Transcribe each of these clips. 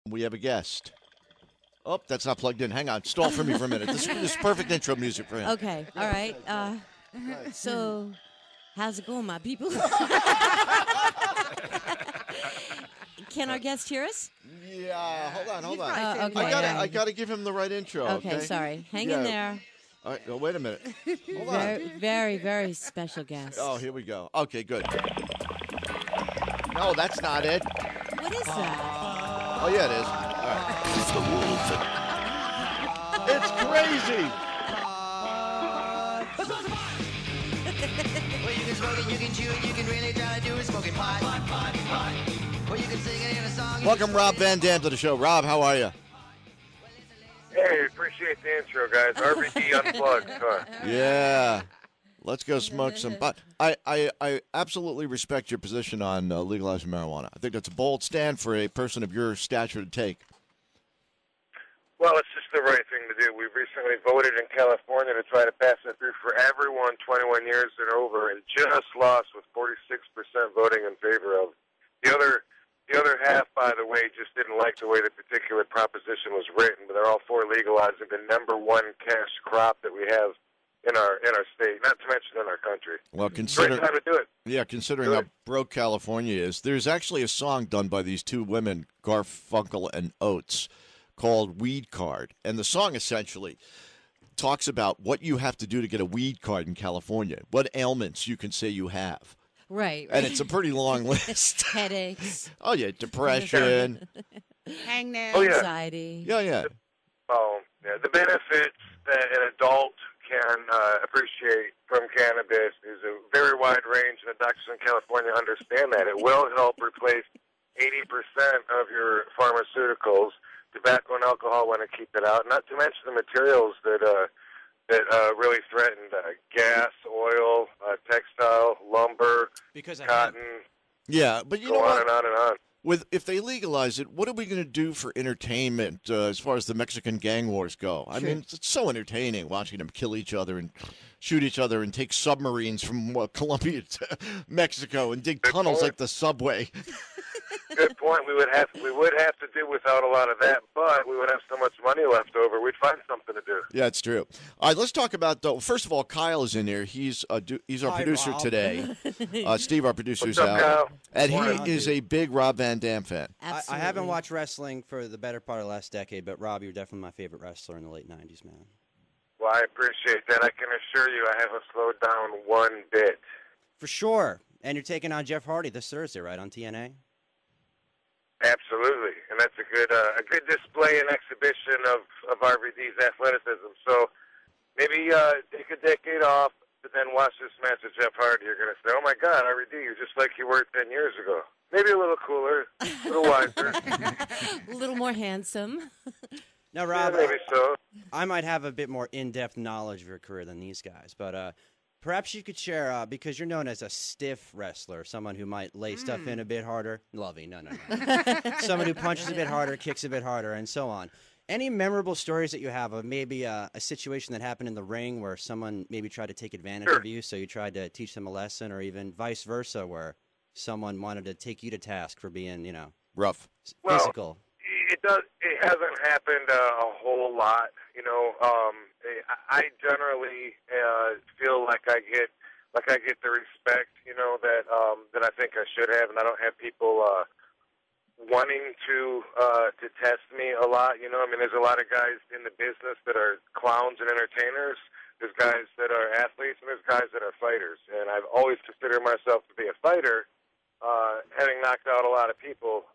We have a guest. Oh, that's not plugged in. Hang on. Stall for me for a minute. This is perfect intro music for him. Okay. All right. So, how's it going, my people? Can our guest hear us? Yeah. Hold on. Okay. I gotta give him the right intro. Okay, sorry. Hang in there. All right. Oh, wait a minute. Hold on. Very, very, very special guest. Oh, here we go. Okay, good. No, that's not it. What is that? Oh, yeah, it is. All right. It's crazy. Well, you can smoke it, you can chew it, you can really try to do it, smoking pot. Well, you can sing it in a song. Welcome, Rob Van Dam, to the show. Rob, how are you? Hey, appreciate the intro, guys. RVD Unplugged. Huh? Yeah. Let's go smoke some pot. I absolutely respect your position on legalizing marijuana. I think that's a bold stand for a person of your stature to take. Well, it's just the right thing to do. We recently voted in California to try to pass it through for everyone 21 years and over, and just lost with 46% voting in favor of. The other half, by the way, just didn't like the way the particular proposition was written, but they're all for legalizing the number one cash crop that we have in our state, not to mention in our country. Well, Great time to do it. Yeah, considering how broke California is, there's actually a song done by these two women, Garfunkel and Oates, called Weed Card. And the song essentially talks about what you have to do to get a weed card in California, what ailments you can say you have. Right. And it's a pretty long list. Headaches. Oh, yeah, depression. Hangnail. Oh, yeah. Anxiety. Yeah. Oh, yeah. The benefits that an adult can appreciate from cannabis is a very wide range, and the doctors in California understand that. It will help replace 80% of your pharmaceuticals. Tobacco and alcohol want to keep it out, not to mention the materials that really threaten gas, oil, textile, lumber, cotton. Yeah, but you know go what? on and on and on. If they legalize it, what are we going to do for entertainment as far as the Mexican gang wars go? I mean, it's so entertaining watching them kill each other and shoot each other and take submarines from Colombia to Mexico and dig tunnels like the subway. Good point. We would have to do without a lot of that, but we would have so much money left over. We'd find something to do. Yeah, it's true. All right, let's talk about first of all, Kyle is in here. He's our producer Rob. today. Steve, our producer, is What's up, out, Kyle? and Morning. he is a big Rob Van Dam fan. Absolutely. I haven't watched wrestling for the better part of the last decade, but Rob, you're definitely my favorite wrestler in the late 90s, man. Well, I appreciate that. I can assure you I haven't slowed down one bit. For sure. And you're taking on Jeff Hardy this Thursday, right, on TNA? Absolutely, and that's a good display and exhibition of RVD's athleticism. So maybe take a decade off, but then watch this match with Jeff Hardy. You're going to say, "Oh my God, RVD, you're just like you were 10 years ago." Maybe a little cooler, a little wiser. A little more handsome. Now, Rob, Yeah, maybe so. I might have a bit more in-depth knowledge of your career than these guys, but perhaps you could share, because you're known as a stiff wrestler, someone who might lay stuff in a bit harder. Lovey, no. Someone who punches a bit harder, kicks a bit harder, and so on. Any memorable stories that you have of maybe a situation that happened in the ring where someone maybe tried to take advantage of you, so you tried to teach them a lesson, or even vice versa, where someone wanted to take you to task for being, Rough. physical? It hasn't happened a whole lot. I generally feel like I get the respect, that I think I should have, and I don't have people wanting to test me a lot. There's a lot of guys in the business that are clowns and entertainers. There's guys that are athletes, and there's guys that are fighters. And I've always considered myself to be a fighter, having knocked out a lot of people.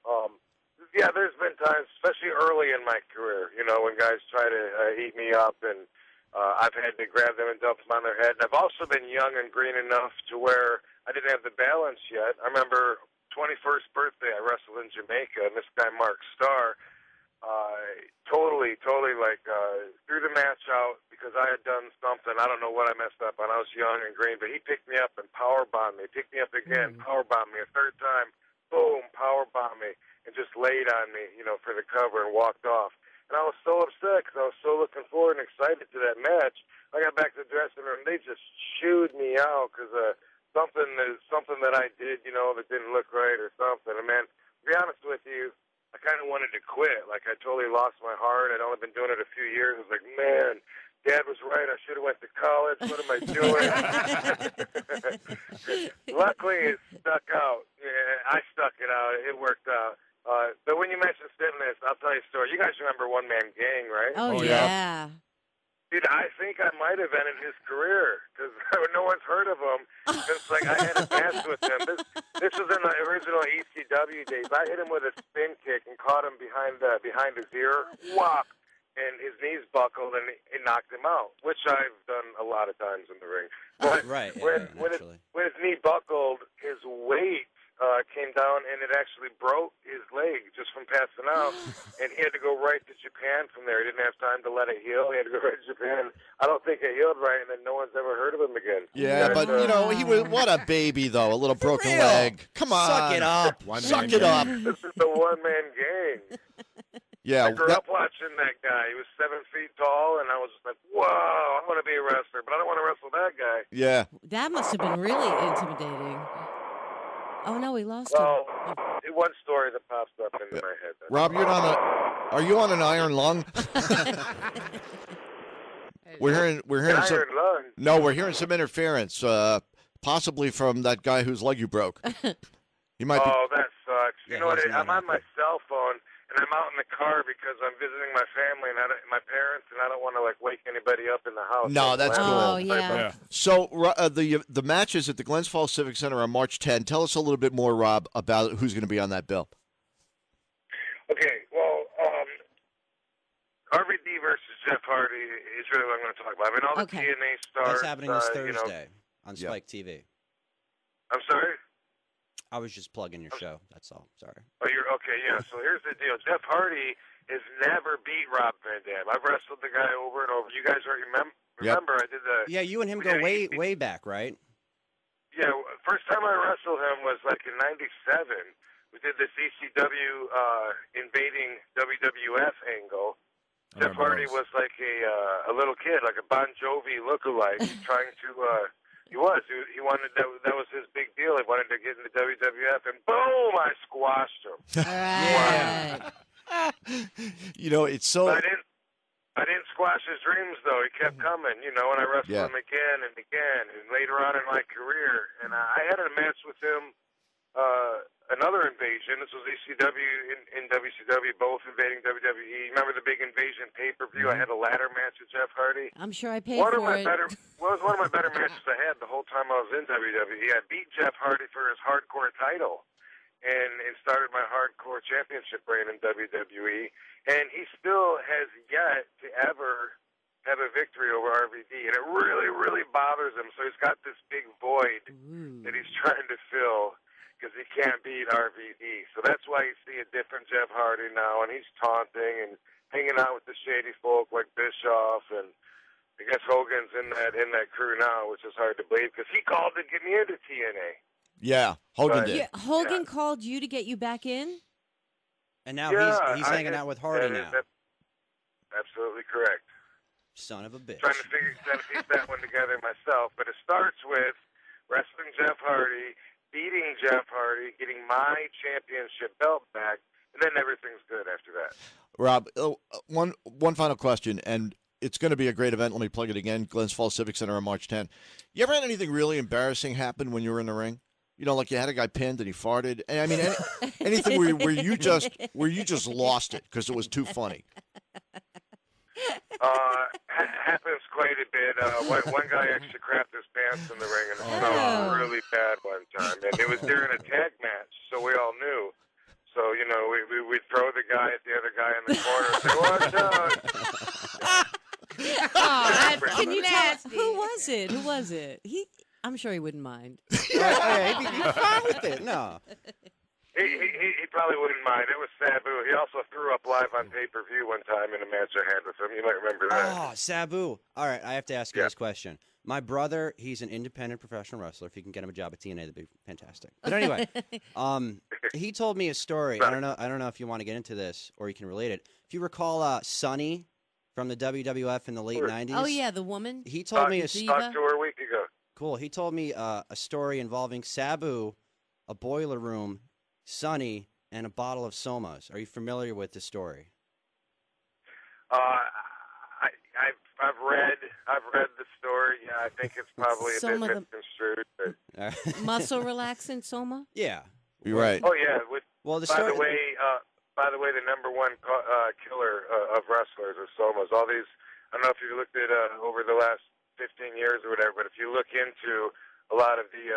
Yeah, there's been times, especially early in my career, when guys try to eat me up, and I've had to grab them and dump them on their head. And I've also been young and green enough to where I didn't have the balance yet. I remember 21st birthday, I wrestled in Jamaica, and this guy, Mark Starr, totally threw the match out because I had done something. I don't know what I messed up on. I was young and green, but he picked me up and powerbombed me. Picked me up again, powerbombed me a third time, boom, powerbombed me, and just laid on me, for the cover and walked off. And I was so upset because I was so looking forward and excited to that match. I got back to the dressing room, and they just chewed me out because something that I did, that didn't look right or something. And man, to be honest with you, kind of wanted to quit. Like, I totally lost my heart. I'd only been doing it a few years. I was like, man, Dad was right. I should have went to college. What am I doing? Luckily, it stuck out. Yeah, I stuck it out. It worked out. But when you mentioned fitness, I'll tell you a story. You guys remember One Man Gang, right? Oh, yeah. Dude, I think I might have ended his career because no one's heard of him. It's like I had a match with him. This was in the original ECW days. I hit him with a spin kick and caught him behind his ear. Whop! And his knees buckled, and it knocked him out, which I've done a lot of times in the ring. But Right, when his knee buckled, his weight came down, and it actually broke his leg just from passing out, and he had to go right to Japan from there. He didn't have time to let it heal. He had to go right to Japan. I don't think it healed right, and then no one's ever heard of him again. Yeah, but, he was, what a baby, though. A little broken leg. Come on. Suck it up. Suck it up. This is the one-man gang. Yeah, I grew up watching that guy. He was 7 feet tall, and I was just like, whoa, I want to be a wrestler, but I don't want to wrestle that guy. Yeah. That must have been really intimidating. Oh, no, we lost him. Well, one story that pops up into my head. Rob, are you on an iron lung? we're hearing some, iron lung? No, we're hearing some interference, possibly from that guy whose leg you broke. He might be. Oh, that sucks. Yeah, You know what? he's not I'm on my cell phone, and I'm out in the car because I'm visiting my family and my parents, and I don't want to wake anybody up in the house. No, that's cool. Oh, yeah. So the matches at the Glens Falls Civic Center on March 10. Tell us a little bit more, Rob, about who's going to be on that bill. Okay, well, RVD versus Jeff Hardy is really what I'm going to talk about. I mean, all the TNA stars. That's happening this Thursday on Spike TV. I'm sorry? I was just plugging your show. That's all. Sorry. Oh, you're okay. Yeah. So here's the deal. Jeff Hardy has never beat Rob Van Dam. I've wrestled the guy over and over. You guys remember? I did the. Yeah, you and him go way back, right? Yeah. First time I wrestled him was in '97. We did this ECW invading WWF angle. Jeff Hardy was like a little kid, like a Bon Jovi lookalike, trying to. He wanted that was his big deal. He wanted to get into WWF, and boom, I squashed him. Right. It's so. But I didn't squash his dreams though. He kept coming, and I wrestled him again and again, and later on in my career, and I had a match with him. Another invasion. This was ECW in WCW, both invading WWE. Remember the big invasion pay-per-view? I had a ladder match with Jeff Hardy. I'm sure I paid for it. It was one of my better matches I had the whole time I was in WWE. I beat Jeff Hardy for his hardcore title, and it started my hardcore championship reign in WWE. And he still has yet to ever have a victory over RVD, and it really, really bothers him. So he's got this big void that he's trying to fill, because he can't beat RVD. So that's why you see a different Jeff Hardy now, and he's taunting and hanging out with the shady folk like Bischoff, and I guess Hogan's in that crew now, which is hard to believe because he called to get me into TNA. Yeah, Hogan did. Yeah, Hogan called you to get you back in? And now he's hanging out with Hardy now. That's absolutely correct. Son of a bitch. Trying to piece that one together myself, but it starts with wrestling Jeff Hardy, beating Jeff Hardy, getting my championship belt back, and then everything's good after that. Rob, one final question, and it's going to be a great event. Let me plug it again. Glens Falls Civic Center on March 10. You ever had anything really embarrassing happen when you were in the ring? Like you had a guy pinned and he farted. I mean, anything where you just lost it because it was too funny. Happens quite a bit. One guy actually crapped his pants in the ring, and it smelled really bad one time. And it was during a tag match, so we all knew. So, we'd throw the guy at the other guy in the corner and say, watch out! Can you tell who was it? Who was it? I'm sure he wouldn't mind. Yeah, he'd be fine with it. No. He probably wouldn't mind. It was Sabu. He also threw up live on pay-per-view one time in a match I had with him. You might remember that. Oh, Sabu. All right, I have to ask you this question. My brother, he's an independent professional wrestler. If you can get him a job at TNA, that'd be fantastic. But anyway, he told me a story. I don't know if you want to get into this or you can relate it. If you recall Sunny from the WWF in the late 90s. Oh, yeah, the woman. He told me talked to her a week ago. Cool. He told me a story involving Sabu, a boiler room, Sunny, and a bottle of Somas. Are you familiar with the story? I've read the story. Yeah, I think it's probably a bit misconstrued. But... Muscle relaxant Soma? Yeah. You're right. Oh yeah. Well, the by story. the way, the number one killer of wrestlers is somas. All these, I don't know if you looked at over the last 15 years or whatever, but if you look into a lot of the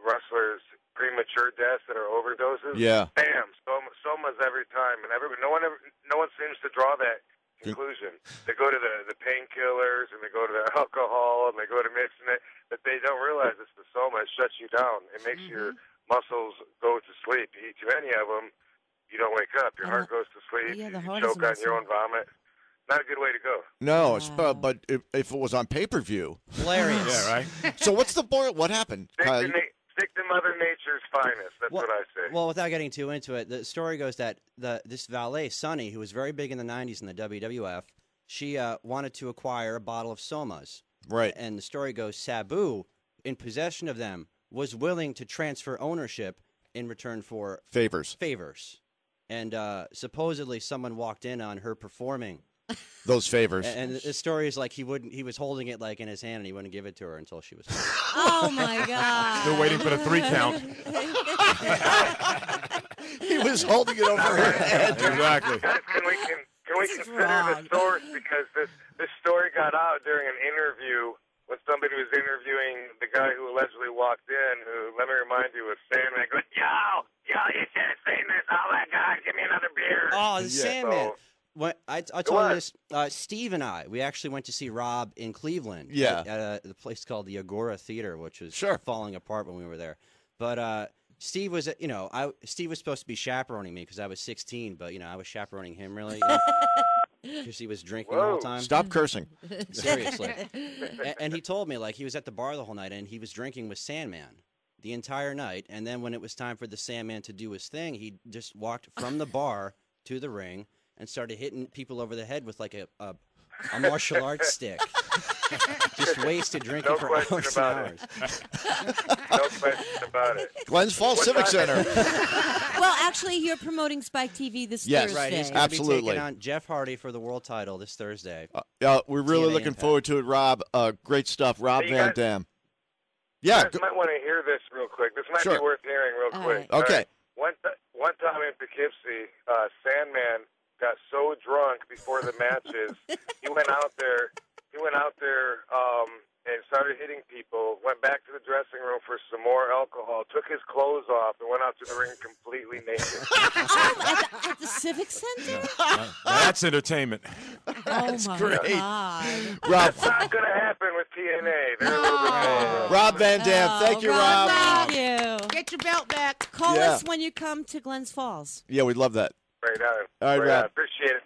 wrestlers' premature deaths that are overdoses, bam, somas every time, and no one seems to draw that conclusion. They go to the painkillers and they go to the alcohol and they go to mixing it, but they don't realize it's the soma. It shuts you down. It makes your muscles go to sleep. You eat too many of them, you don't wake up. Your heart goes to sleep. Yeah, the you heart choke is on your own vomit. Not a good way to go. No, but if it was on pay-per-view. Hilarious. Yeah, right? So what's the boy? What happened? Stick to Mother Nature's finest. That's what I say. Well, without getting too into it, the story goes that this valet, Sunny, who was very big in the 90s in the WWF, she wanted to acquire a bottle of Somas. Right. And the story goes, Sabu, in possession of them, was willing to transfer ownership in return for favors. And supposedly someone walked in on her performing those favors. And the story is like he was holding it like in his hand and he wouldn't give it to her until she was done. Oh my God. Still waiting for the 3 count. He was holding it over her head. Exactly. Can we consider the source, because this story got out during an interview when somebody was interviewing the guy who allegedly walked in, who, let me remind you, was Sandman, going, yo, you should have seen this. Oh, my God, give me another beer. Oh, the Sandman. So, I told you this. Steve and I, we actually went to see Rob in Cleveland. Yeah. At a place called the Agora Theater, which was falling apart when we were there. But Steve was, Steve was supposed to be chaperoning me because I was 16, but I was chaperoning him really. Because he was drinking all the time. Stop cursing. Seriously. And he told me, like, he was at the bar the whole night and he was drinking with Sandman the entire night. And then when it was time for the Sandman to do his thing, he just walked from the bar to the ring and started hitting people over the head with like a martial arts stick. Just wasted drinking for hours and hours. No question about it. Glens Falls Civic Center. Well, actually, you're promoting Spike TV this Thursday. Right, he's going to be taking on Jeff Hardy for the world title this Thursday. We're really looking forward to it, Rob. Great stuff. Rob Van Dam. Yeah. You guys might want to hear this real quick. This might be worth hearing real quick. Right. Okay. One time in Poughkeepsie, Sandman got so drunk before the matches, he went out there and started hitting people, went back to the dressing room for some more alcohol, took his clothes off, and went out to the ring completely naked. At the Civic Center? That's entertainment. That's great. God. Rob, It's not going to happen with TNA. They're a little bit Rob Van Dam, thank you, Rob. Thank you. Get your belt back. Call us when you come to Glens Falls. Yeah, we'd love that. right on. All right, Rob. Appreciate it.